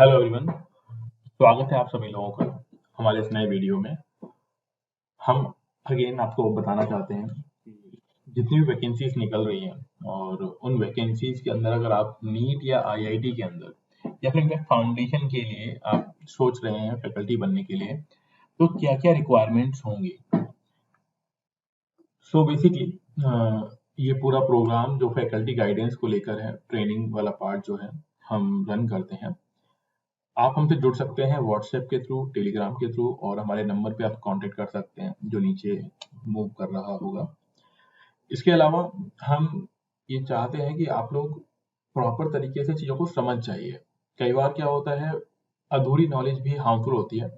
Hello everyone, स्वागत है आप सभी लोगों का हमारे इस नए वीडियो में। हम अगेन आपको बताना चाहते हैं कि जितनी भी वैकेंसीज निकल रही हैं और उन वैकेंसीज के अंदर अगर आप नीट या आईआईटी के अंदर या फिर फाउंडेशन के लिए आप सोच रहे हैं फैकल्टी बनने के लिए, तो क्या क्या रिक्वायरमेंट्स होंगी। सो बेसिकली ये पूरा प्रोग्राम जो फैकल्टी गाइडेंस को लेकर है, ट्रेनिंग वाला पार्ट जो है हम रन करते हैं। आप हमसे जुड़ सकते हैं व्हाट्सएप के थ्रू, टेलीग्राम के थ्रू, और हमारे नंबर पे आप कांटेक्ट कर सकते हैं जो नीचे मूव कर रहा होगा। इसके अलावा हम ये चाहते हैं कि आप लोग प्रॉपर तरीके से चीज़ों को समझ जाइए। कई बार क्या होता है, अधूरी नॉलेज भी हार्मफुल होती है।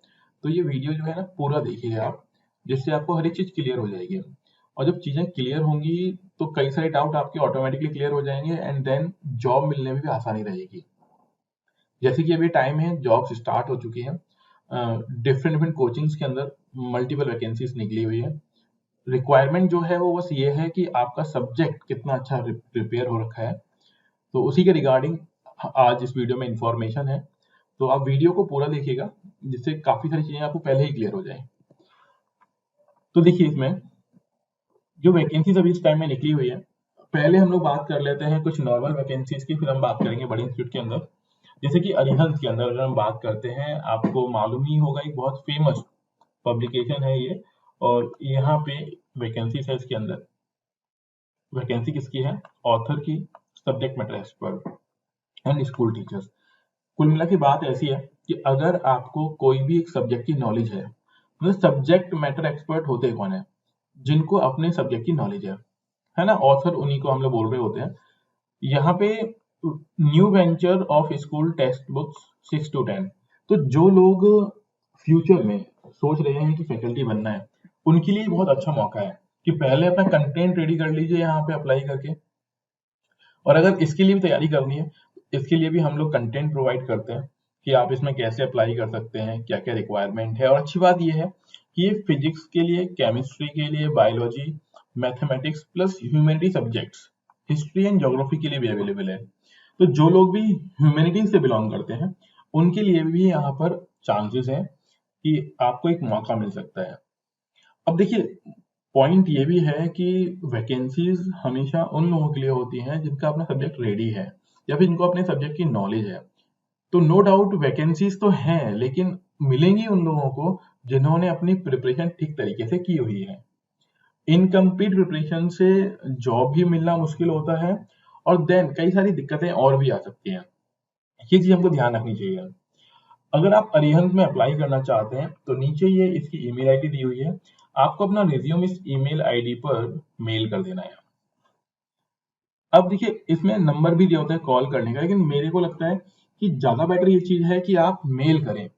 तो ये वीडियो जो है ना पूरा देखिए आप, जिससे आपको हर एक चीज़ क्लियर हो जाएगी। और जब चीज़ें क्लियर होंगी तो कई सारे डाउट आपके ऑटोमेटिकली क्लियर हो जाएंगे एंड देन जॉब मिलने में भी आसानी रहेगी। जैसे कि अभी टाइम है, जॉब्स स्टार्ट हो चुकी हैं। डिफरेंट डिफरेंट कोचिंग्स के अंदर मल्टीपल वैकेंसीज निकली हुई है। रिक्वायरमेंट जो है वो बस ये है कि आपका सब्जेक्ट कितना अच्छा प्रिपेयर हो रखा है। तो उसी के रिगार्डिंग आज इस वीडियो में इंफॉर्मेशन है। तो आप वीडियो को पूरा देखिएगा, जिससे काफी सारी चीजें आपको पहले ही क्लियर हो जाए। तो देखिए, इसमें जो वैकेंसीज अभी इस टाइम में निकली हुई है, पहले हम लोग बात कर लेते हैं कुछ नॉर्मल वैकेंसीज की, फिर हम बात करेंगे बड़े इंस्टीट्यूट के अंदर। जैसे कि अरिहंत के अंदर अगर हम बात करते हैं, आपको मालूम ही होगा, एक बहुत फेमस पब्लिकेशन है ये। और यहाँ पे वैकेंसी है, इसके अंदर वैकेंसी किसकी है? ऑथर की, subject matter expert and school teachers. कुल मिला के बात ऐसी है कि अगर आपको कोई भी एक सब्जेक्ट की नॉलेज है, मतलब सब्जेक्ट मैटर एक्सपर्ट होते कौन है? जिनको अपने सब्जेक्ट की नॉलेज है ना, ऑथर उन्हीं को हम लोग बोल रहे होते हैं। यहाँ पे new venture of school text books 6 to 10। तो जो लोग फ्यूचर में सोच रहे हैं कि फैकल्टी बनना है, उनके लिए बहुत अच्छा मौका है कि पहले अपना कंटेंट रेडी कर लीजिए यहाँ पे अप्लाई करके। और अगर इसके लिए भी तैयारी करनी है, इसके लिए भी हम लोग कंटेंट प्रोवाइड करते हैं कि आप इसमें कैसे अप्लाई कर सकते हैं, क्या क्या रिक्वायरमेंट है। और अच्छी बात यह है कि ये फिजिक्स के लिए, केमिस्ट्री के लिए, biology, mathematics plus humanity subjects, history and geography के लिए भी अवेलेबल है। तो जो लोग भी ह्यूमैनिटीज से बिलोंग करते हैं, उनके लिए भी यहाँ पर चांसेस हैं कि आपको एक मौका मिल सकता है। अब देखिए, पॉइंट ये भी है कि वैकेंसीज हमेशा उन लोगों के लिए होती हैं जिनका अपना सब्जेक्ट रेडी है या फिर जिनको अपने सब्जेक्ट की नॉलेज है। तो नो डाउट वैकेंसीज तो हैं, लेकिन मिलेंगी उन लोगों को जिन्होंने अपनी प्रिपरेशन ठीक तरीके से की हुई है। इनकम्प्लीट प्रिपरेशन से जॉब भी मिलना मुश्किल होता है, और देन कई सारी दिक्कतें और भी आ सकती हैं। ये चीज हमको ध्यान रखनी चाहिए। अगर आप अरिहंत में अप्लाई करना चाहते हैं तो नीचे ये इसकी ईमेल आईडी दी हुई है। आपको अपना रिज्यूम इस ईमेल आईडी पर मेल कर देना है। अब देखिए, इसमें नंबर भी दिया होता है कॉल करने का, लेकिन मेरे को लगता है कि ज्यादा बेटर ये चीज है कि आप मेल करें।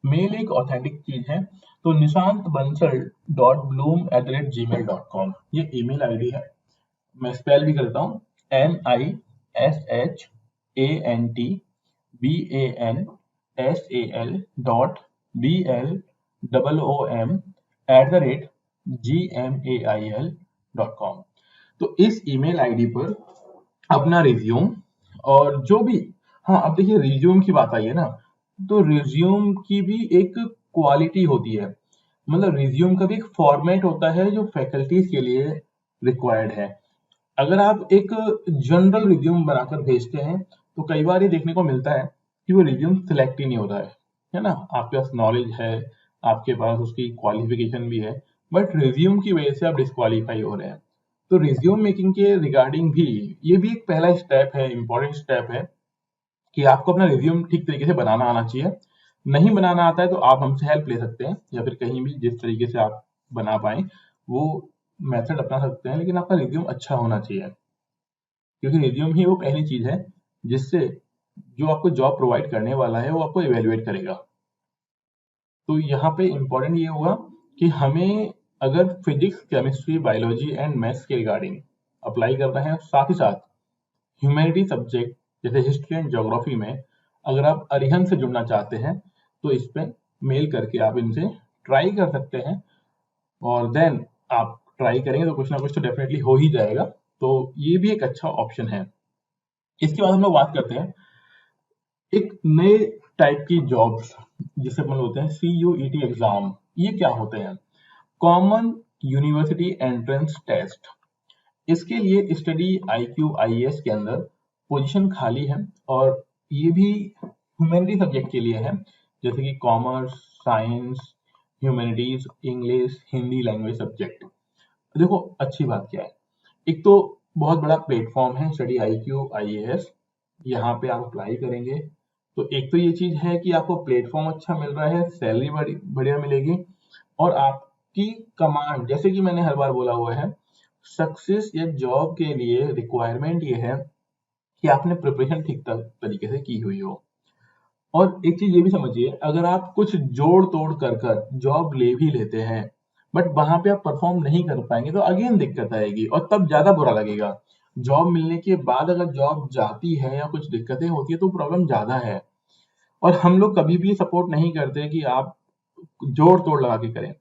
मेल एक ऑथेंटिक चीज है। तो nishantbansal.bloom@gmail.com ये ईमेल आईडी है। मैं स्पेल भी करता हूँ, NISHANTBANSAL.BLOOM@gmail.com। तो इस ईमेल आईडी पर अपना रिज्यूम और जो भी, हाँ अब देखिए रिज्यूम की बात आई है ना, तो रिज्यूम की भी एक क्वालिटी होती है। मतलब रिज्यूम का भी एक फॉर्मेट होता है जो फैकल्टीज के लिए रिक्वायर्ड है। अगर आप एक जनरल रिज्यूम बनाकर भेजते हैं तो कई बार ये देखने को मिलता है कि वो रिज्यूम सिलेक्ट ही नहीं होता है ना। आपके पास नॉलेज है, आपके पास उसकी क्वालिफिकेशन भी है, बट रिज्यूम की वजह से आप डिस्क्वालीफाई हो रहे हैं। तो रिज्यूम मेकिंग के रिगार्डिंग भी ये भी एक पहला स्टेप है, इंपॉर्टेंट स्टेप है कि आपको अपना रिज्यूम ठीक तरीके से बनाना आना चाहिए। नहीं बनाना आता है तो आप हमसे हेल्प ले सकते हैं, या फिर कहीं भी जिस तरीके से आप बना पाए वो मेथड अपना सकते हैं, लेकिन आपका रिज्यूम अच्छा होना चाहिए, क्योंकि रिज्यूम ही वो पहली चीज है जिससे जो आपको जॉब प्रोवाइड करने वाला है वो आपको इवेल्युएट करेगा। तो यहाँ पे इंपॉर्टेंट ये हुआ कि हमें अगर physics, chemistry, biology and maths के रिगार्डिंग अप्लाई करना है, साथ ही साथ ह्यूमैनिटी सब्जेक्ट जैसे हिस्ट्री एंड ज्योग्राफी में अगर आप अरिहंत से जुड़ना चाहते हैं तो इस पे मेल करके आप इनसे ट्राई कर सकते हैं। और देन आप ट्राई करेंगे तो कुछ ना कुछ तो डेफिनेटली हो ही जाएगा। तो ये भी एक अच्छा ऑप्शन है। इसके बाद हम लोग बात करते हैं एक नए टाइप की जॉब्स जिसे अपन बोलते हैं CUET एग्जाम, ये क्या होते हैं? Common university entrance test. इसके लिए स्टडी IQ IAS के अंदर पोजीशन खाली है और ये भी ह्यूमैनिटी सब्जेक्ट के लिए है, जैसे कि commerce, science, humanities, English, Hindi language subject. देखो अच्छी बात क्या है, एक तो बहुत बड़ा प्लेटफॉर्म है स्टडी IQ IAS, यहाँ पे आप अप्लाई करेंगे तो एक तो ये चीज है कि आपको प्लेटफॉर्म अच्छा मिल रहा है, सैलरी बड़ी बढ़िया मिलेगी और आपकी कमांड, जैसे कि मैंने हर बार बोला हुआ है, सक्सेस या जॉब के लिए रिक्वायरमेंट ये है कि आपने प्रिपरेशन ठीक तरीके से की हुई हो। और एक चीज ये भी समझिए, अगर आप कुछ जोड़ तोड़ कर कर जॉब ले भी लेते हैं बट वहां पे आप परफॉर्म नहीं कर पाएंगे तो अगेन दिक्कत आएगी और तब ज्यादा बुरा लगेगा। जॉब मिलने के बाद अगर जॉब जाती है या कुछ दिक्कतें होती है तो प्रॉब्लम ज्यादा है। और हम लोग कभी भी सपोर्ट नहीं करते कि आप जोड़ तोड़ लगा के करें।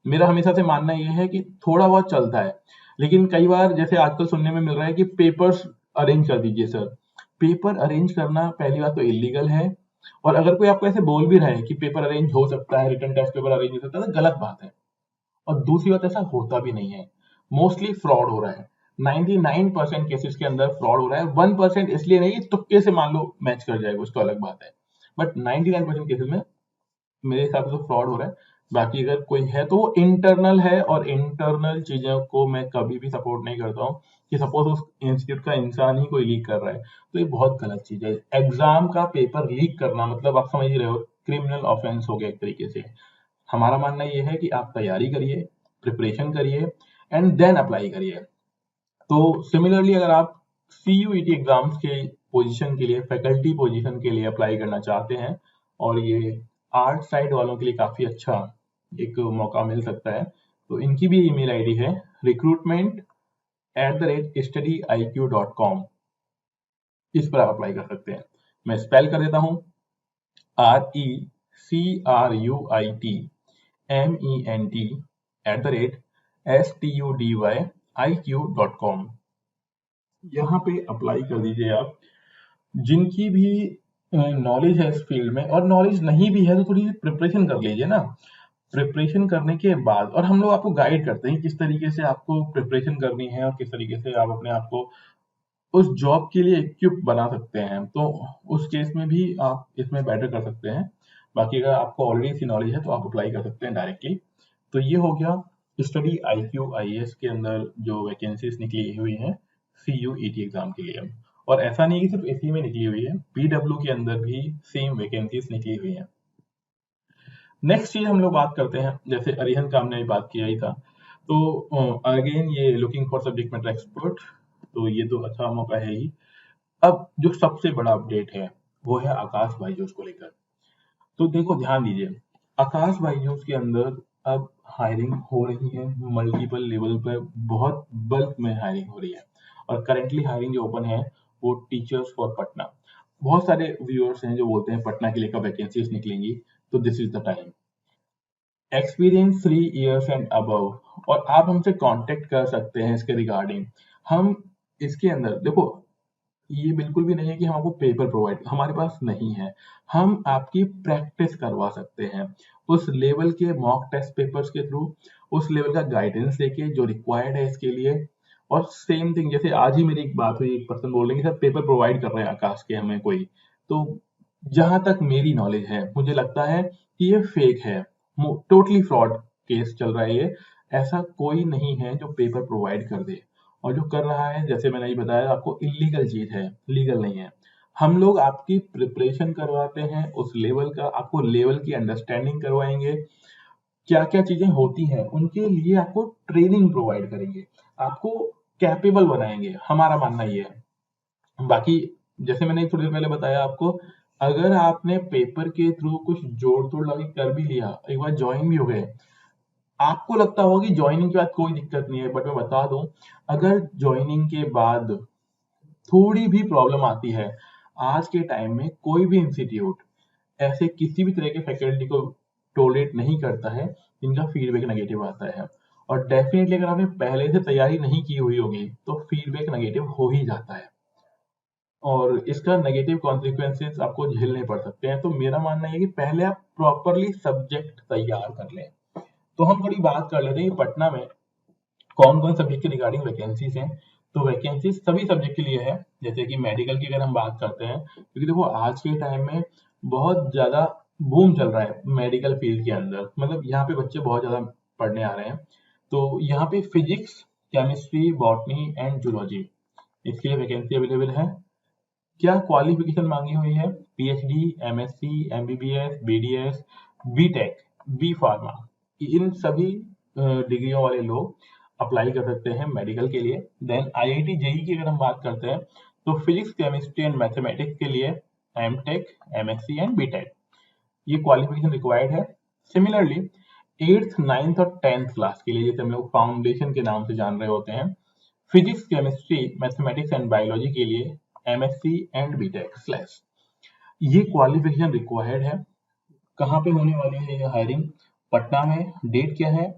मेरा हमेशा से मानना यह है कि थोड़ा बहुत चलता है, लेकिन कई बार जैसे आजकल सुनने में मिल रहा है कि पेपर्स अरेंज कर दीजिए सर। पेपर अरेंज करना पहली बात तो इलीगल है, और अगर कोई आपको ऐसे बोल भी रहा है कि पेपर अरेंज हो सकता है, रिटन टेस्ट पेपर अरेंज हो सकता है, तो गलत बात है। और दूसरी बात, ऐसा होता भी नहीं है, मोस्टली फ्रॉड हो रहा है। 99% केसेस के अंदर फ्रॉड हो रहा है, 1% इसलिए नहीं कि तुक्के से मान लो मैच कर जाएगा, उसको अलग बात है, बट 99% केसेस में मेरे हिसाब से तो फ्रॉड हो रहा है। बाकी अगर कोई है तो वो इंटरनल है, और इंटरनल चीजों को मैं कभी भी सपोर्ट नहीं करता हूँ कि सपोज उस इंस्टीट्यूट का इंसान ही कोई लीक कर रहा है, तो ये बहुत गलत चीज है। एग्जाम का पेपर लीक करना मतलब आप समझ ही रहे हो, क्रिमिनल ऑफेंस हो गया एक तरीके से। हमारा मानना ये है कि आप तैयारी करिए, प्रिपरेशन करिए एंड देन अप्लाई करिए। तो सिमिलरली अगर आप CUET एग्जाम्स के पोजीशन के लिए, फैकल्टी पोजीशन के लिए अप्लाई करना चाहते हैं, और ये आर्ट साइड वालों के लिए काफी अच्छा एक मौका मिल सकता है, तो इनकी भी ईमेल आईडी है recruitment@studiiq.com। इस पर आप अप्लाई कर सकते हैं। मैं स्पेल कर देता हूँ, RECRUITMENT@studiiq.com। यहाँ पे अप्लाई कर दीजिए आप। जिनकी भी नॉलेज है इस फील्ड में, और नॉलेज नहीं भी है तो थोड़ी सी प्रिपरेशन कर लीजिए ना। प्रिपरेशन करने के बाद, और हम लोग आपको गाइड करते हैं किस तरीके से आपको प्रिपरेशन करनी है और किस तरीके से आप अपने आप को उस जॉब के लिए इक्विप बना सकते हैं, तो उस केस में भी आप इसमें बेटर कर सकते हैं। बाकी अगर आपको ऑलरेडी इसी नॉलेज है तो आप अप्लाई कर सकते हैं डायरेक्टली। तो ये हो गया स्टडी IQ IAS के अंदर जो वैकेंसीज निकली हुई हैं CUET एग्जाम के लिए। और ऐसा नहीं कि सिर्फ इसी में निकली हुई है, PW के अंदर भी सेम वैकेंसीज निकली हुई हैं। नेक्स्ट चीज हम लोग बात करते हैं, जैसे अरिहंत का हमने भी बात किया ही था, तो अगेन ये looking for subject matter expert, तो ये तो अच्छा मौका है ही। अब जो सबसे बड़ा अपडेट है वो है आकाश बाईजूस को लेकर। तो देखो ध्यान दीजिए, आकाश बाईजूस के अंदर अब हायरिंग हो रही है, मल्टीपल लेवल पर बहुत बल्क में हायरिंग हो रही है, और करेंटली हायरिंग जो ओपन है वो टीचर्स फॉर पटना। बहुत सारे व्यूअर्स हैं जो बोलते हैं पटना के लिए कब वैकेंसीज निकलेंगी, तो this is the time. Experience 3 years and above, और आप हमसे कांटेक्ट कर सकते हैं इसके रिगार्डिंग। हम इसके अंदर देखो, ये बिल्कुल भी नहीं है कि हम आपको पेपर प्रोवाइड, हमारे पास नहीं है। हम आपकी प्रैक्टिस करवा सकते हैं उस लेवल के मॉक टेस्ट पेपर्स के थ्रू, उस लेवल का गाइडेंस लेके जो रिक्वायर्ड है इसके लिए। और सेम थिंग, जैसे आज ही मेरी एक बात हुई, एक पर्सन बोल रहे हैं कि सर पेपर प्रोवाइड कर रहे हैं आकाश के हमें कोई, तो जहां तक मेरी नॉलेज है मुझे लगता है कि ये फेक है, टोटली फ्रॉड केस चल रहा है ये। ऐसा कोई नहीं है जो पेपर प्रोवाइड कर दे, और जो कर रहा है जैसे मैंने ये बताया आपको, इलीगल चीज है, लीगल नहीं है। हम लोग आपकी प्रिपरेशन करवाते हैं उस लेवल का, आपको लेवल की अंडरस्टैंडिंग करवाएंगे, क्या क्या चीजें होती हैं उनके लिए आपको ट्रेनिंग प्रोवाइड करेंगे, आपको कैपेबल बनाएंगे, हमारा मानना ये है। बाकी जैसे मैंने थोड़ी देर पहले बताया आपको, अगर आपने पेपर के थ्रू कुछ जोड़ तोड़ लगा के कर भी लिया, एक बार ज्वाइन भी हो गए, आपको लगता होगा कि ज्वाइनिंग के बाद कोई दिक्कत नहीं है, बट मैं बता दूं, अगर ज्वाइनिंग के बाद थोड़ी भी प्रॉब्लम आती है, आज के टाइम में कोई भी इंस्टीट्यूट ऐसे किसी भी तरह के फैकल्टी को टोलरेट नहीं करता है जिनका फीडबैक नेगेटिव आता है। और डेफिनेटली अगर आपने पहले से तैयारी नहीं की हुई होगी तो फीडबैक नेगेटिव हो ही जाता है। और इसका नेगेटिव कॉन्सिक्वेंसेस आपको झेलने पड़ सकते हैं। तो मेरा मानना है कि पहले आप प्रॉपरली सब्जेक्ट तैयार कर लें। तो हम थोड़ी बात कर लेते हैं कि पटना में कौन-कौन सब्जेक्ट के रिगार्डिंग वैकेंसीज हैं। तो वैकेंसीज सभी सब्जेक्ट के लिए है, जैसे कि मेडिकल की अगर हम बात करते हैं, क्योंकि देखो आज के टाइम में बहुत ज़्यादा बूम चल रहा है मेडिकल फील्ड के अंदर, मतलब यहाँ पे बच्चे बहुत ज़्यादा पढ़ने आ रहे हैं। तो यहाँ पे physics, chemistry, botany and zoology इसके लिए वैकेंसी अवेलेबल है। क्या क्वालिफिकेशन मांगी हुई है? PhD, MSc, MBBS, BDS, BTech, B pharma, इन सभी डिग्रियों वाले लोग अप्लाई कर सकते हैं मेडिकल के लिए। देन आईआईटी जेई की अगर हम बात करते हैं, तो फिजिक्स, केमिस्ट्री एंड मैथमेटिक्स के लिए एमटेक, एमएससी एंड बीटेक, ये क्वालिफिकेशन रिक्वायर्ड है। सिमिलरली 8th, 9th और 10th क्लास के लिए, जैसे हम लोग फाउंडेशन के नाम से जान रहे होते हैं, physics, chemistry, mathematics and biology के लिए एमएससी एंड बीटेक स्लैश, ये क्वालिफिकेशन रिक्वायर्ड है। कहाँ पे होने वाली है ये हायरिंग? पटना में। डेट क्या है?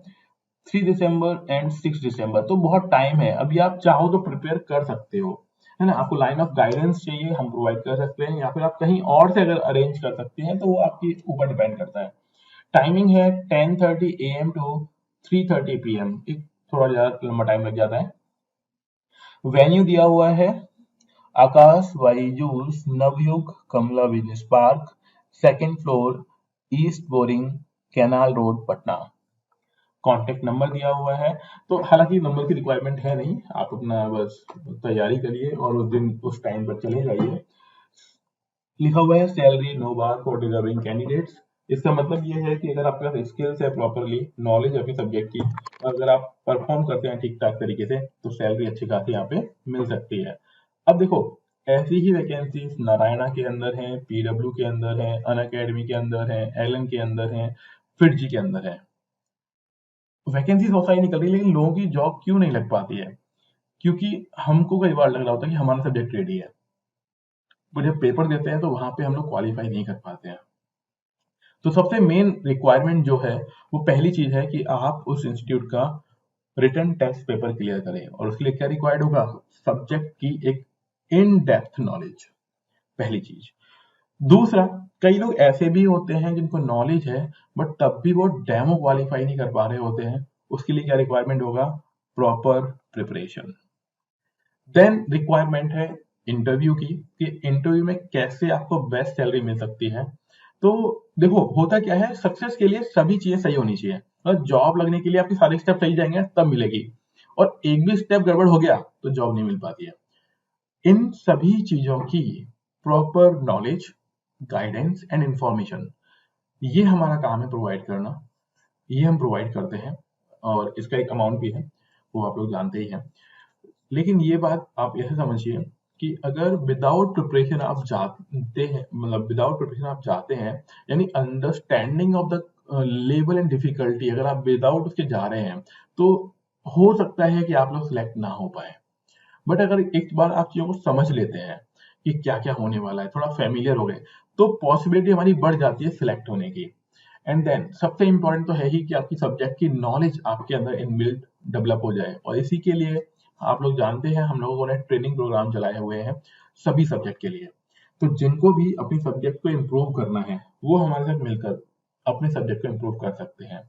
3 दिसंबर एंड 6 दिसंबर, तो बहुत टाइम है। अभी आप चाहो तो प्रिपेयर कर सकते हो, है ना। आपको लाइन ऑफ गाइडेंस चाहिए, हम प्रोवाइड कर सकते हैं, या फिर आप कहीं और से अगर अरेंज कर सकते हैं तो वो आपके ऊपर डिपेंड करता है। टाइमिंग है 10:30 AM टू 3:30 PM, एक थोड़ा ज़्यादा लंबा टाइम लग जाता है। वेन्यू दिया हुआ है Aakash Byju's Navyug Kamla business park, 2nd floor, east Boring, canal road, Patna. Contact number दिया हुआ है। तो हालांकि नंबर की रिक्वायरमेंट है नहीं, आप अपना बस तैयारी करिए और उस दिन उस टाइम पर चले जाइए। लिखा हुआ है salary no bar for deserving candidates. इसका मतलब ये है कि अगर आपके पास स्किल्स है, प्रॉपरली नॉलेज है अपनी सब्जेक्ट की, और अगर आप परफॉर्म करते हैं ठीक ठाक तरीके से, तो सैलरी अच्छी खासी यहाँ पे मिल सकती है। अब देखो, ऐसी ही वैकेंसीज नारायणा के अंदर है, पीडब्ल्यू के अंदर है, अन अकेडमी के अंदर है, एलन के अंदर है, फिटजी के अंदर है। वैकेंसीज बहुत सारी निकल रही है, लेकिन लोगों की जॉब क्यों नहीं लग पाती है? क्योंकि हमको कई बार लग रहा होता है कि हमारा सब्जेक्ट रेडी है, पर जब पेपर देते हैं तो वहां पे हम लोग क्वालिफाई नहीं कर पाते हैं। तो सबसे मेन रिक्वायरमेंट जो है, वो पहली चीज है कि आप उस इंस्टीट्यूट का रिटन टेस्ट पेपर क्लियर करें। और उसके लिए क्या रिक्वायर्ड होगा? सब्जेक्ट की एक इन डेप्थ नॉलेज, पहली चीज। दूसरा, कई लोग ऐसे भी होते हैं जिनको नॉलेज है, बट तब भी वो डेमो क्वालिफाई नहीं कर पा रहे होते हैं। उसके लिए क्या रिक्वायरमेंट होगा? Proper preparation. देन रिक्वायरमेंट है इंटरव्यू की, कि इंटरव्यू में कैसे आपको बेस्ट सैलरी मिल सकती है। तो देखो, होता क्या है, सक्सेस के लिए सभी चीजें सही होनी चाहिए। और जॉब लगने के लिए आपके सारे स्टेप सही जाएंगे तब मिलेगी, और एक भी स्टेप गड़बड़ हो गया तो जॉब नहीं मिल पाती है। इन सभी चीजों की proper knowledge, guidance and information, ये हमारा काम है प्रोवाइड करना। ये हम प्रोवाइड करते हैं, और इसका एक अमाउंट भी है, वो आप लोग जानते ही हैं। लेकिन ये बात आप ऐसे समझिए कि अगर विदाउट प्रिपरेशन आप जाते हैं, मतलब विदाउट प्रिपरेशन आप जाते हैं, यानी understanding of the level and difficulty, अगर आप विदाउट उसके जा रहे हैं, तो हो सकता है कि आप लोग सिलेक्ट ना हो पाए। बट अगर एक बार आप चीजों को समझ लेते हैं कि क्या क्या होने वाला है, थोड़ा फेमिलियर हो गए, तो पॉसिबिलिटी हमारी बढ़ जाती है सिलेक्ट होने की। एंड देन सबसे इंपॉर्टेंट तो है ही कि आपकी सब्जेक्ट की नॉलेज आपके अंदर इनबिल्ट डेवलप हो जाए। और इसी के लिए आप लोग जानते हैं, हम लोगों ने ट्रेनिंग प्रोग्राम चलाए हुए हैं सभी सब्जेक्ट के लिए। तो जिनको भी अपनी सब्जेक्ट को इम्प्रूव करना है, वो हमारे साथ मिलकर अपने सब्जेक्ट को इम्प्रूव कर सकते हैं।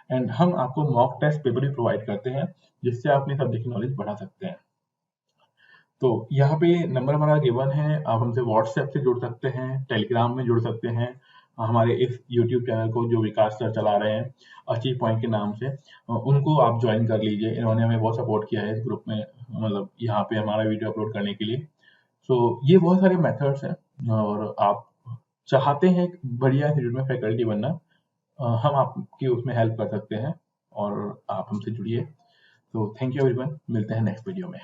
एंड हम आपको मॉक टेस्ट पेपर भी प्रोवाइड करते हैं, जिससे आप अपनी सब्जेक्ट की नॉलेज बढ़ा सकते हैं। तो यहाँ पे नंबर हमारा गिवन है, आप हमसे व्हाट्सएप से जुड़ सकते हैं, टेलीग्राम में जुड़ सकते हैं। हमारे इस यूट्यूब चैनल को जो विकास सर चला रहे हैं अचीव पॉइंट के नाम से, उनको आप ज्वाइन कर लीजिए। इन्होंने हमें बहुत सपोर्ट किया है इस ग्रुप में, मतलब यहाँ पे हमारा वीडियो अपलोड करने के लिए। सो ये बहुत सारे मेथड्स हैं, और आप चाहते हैं एक बढ़िया इंस्टीट्यूट में फैकल्टी बनना, हम आपकी उसमें हेल्प कर सकते हैं, और आप हमसे जुड़िए। तो थैंक यू एवरीवन, मिलते हैं नेक्स्ट वीडियो में।